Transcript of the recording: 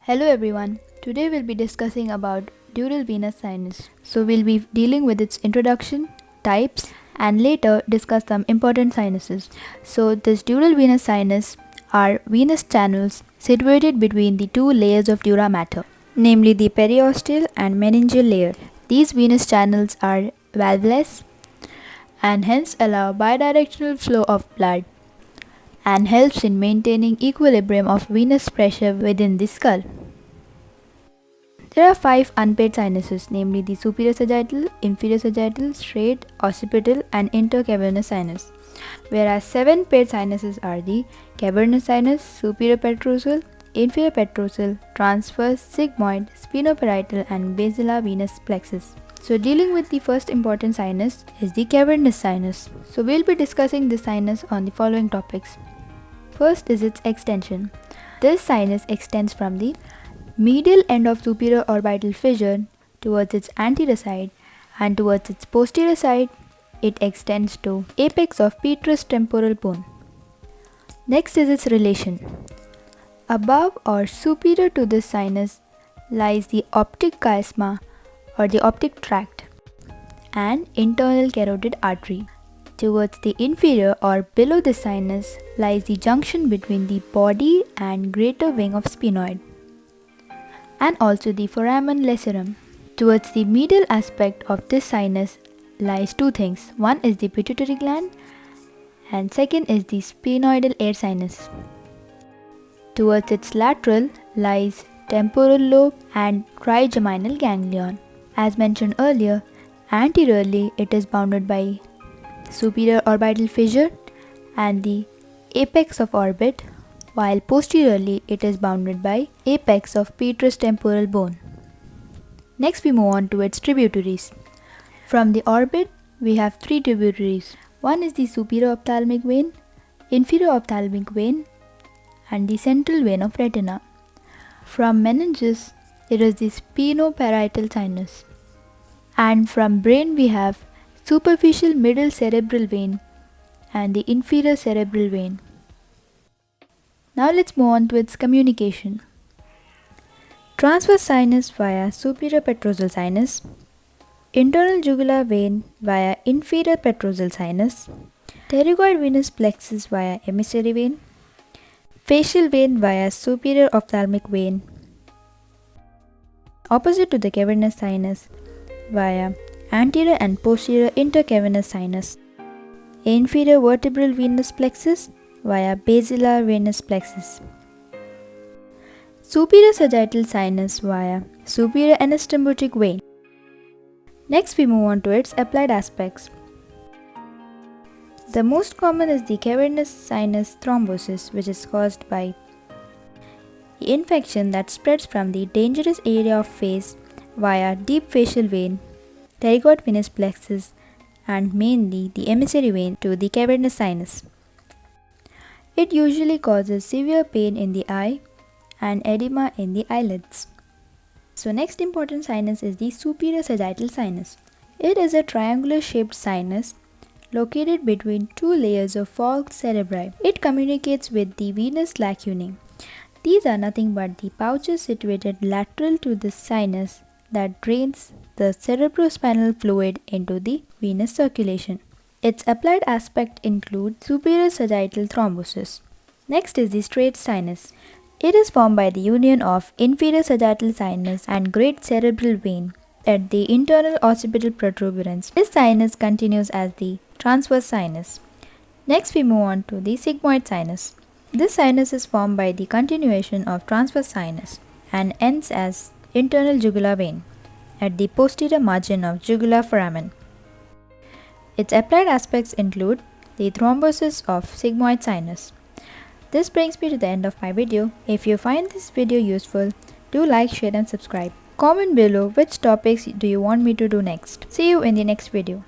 Hello everyone. Today we'll be discussing about dural venous sinus. So we'll be dealing with its introduction, types, and later discuss some important sinuses. So this dural venous sinus are venous channels situated between the two layers of dura mater, namely the periosteal and meningeal layer. These venous channels are valveless and hence allow bidirectional flow of blood and helps in maintaining equilibrium of venous pressure within the skull. There are 5 unpaired sinuses, namely the superior sagittal, inferior sagittal, straight, occipital, and intercavernous sinus, whereas 7 paired sinuses are the cavernous sinus, superior petrosal, inferior petrosal, transverse, sigmoid, sphenoparietal, and basilar venous plexus. So dealing with the first important sinus is the cavernous sinus. So we'll be discussing this sinus on the following topics. First is its extension. This sinus extends from the medial end of superior orbital fissure towards its anterior side, and towards its posterior side it extends to apex of petrous temporal bone. Next is its relation. Above or superior to this sinus lies the optic chiasma or the optic tract and internal carotid artery. Towards the inferior or below the sinus lies the junction between the body and greater wing of sphenoid, and also the foramen lacerum. Towards the medial aspect of this sinus lies two things. One is the pituitary gland and second is the sphenoidal air sinus. Towards its lateral lies temporal lobe and trigeminal ganglion. As mentioned earlier, anteriorly it is bounded by superior orbital fissure and the apex of orbit, while posteriorly it is bounded by apex of petrous temporal bone. Next we move on to its tributaries. From the orbit we have 3 tributaries. One is the superior ophthalmic vein, inferior ophthalmic vein, and the central vein of retina. From meninges it is the sphenoparietal sinus, and from brain we have superficial middle cerebral vein and the inferior cerebral vein. Now let's move on to its communication. Transverse sinus via superior petrosal sinus, internal jugular vein via inferior petrosal sinus, pterygoid venous plexus via emissary vein, facial vein via superior ophthalmic vein, opposite to the cavernous sinus via anterior and posterior intercavernous sinus, inferior vertebral venous plexus via basilar venous plexus, superior sagittal sinus via superior anastomotic vein. Next we move on to its applied aspects. The most common is the cavernous sinus thrombosis, which is caused by the infection that spreads from the dangerous area of face via deep facial vein, pterygoid venous plexus, and mainly the emissary vein to the cavernous sinus. It usually causes severe pain in the eye and edema in the eyelids. So next important sinus is the superior sagittal sinus. It is a triangular shaped sinus located between 2 layers of falx cerebri. It communicates with the venous lacunae. These are nothing but the pouches situated lateral to the sinus that drains the cerebrospinal fluid into the venous circulation. Its applied aspect includes superior sagittal thrombosis. Next is the straight sinus. It is formed by the union of inferior sagittal sinus and great cerebral vein at the internal occipital protuberance. This sinus continues as the transverse sinus. Next we move on to the sigmoid sinus. This sinus is formed by the continuation of transverse sinus and ends as internal jugular vein at the posterior margin of jugular foramen. Its applied aspects include the thrombosis of sigmoid sinus. This brings me to the end of my video. If you find this video useful, do like, share and subscribe. Comment below which topics do you want me to do next. See you in the next video.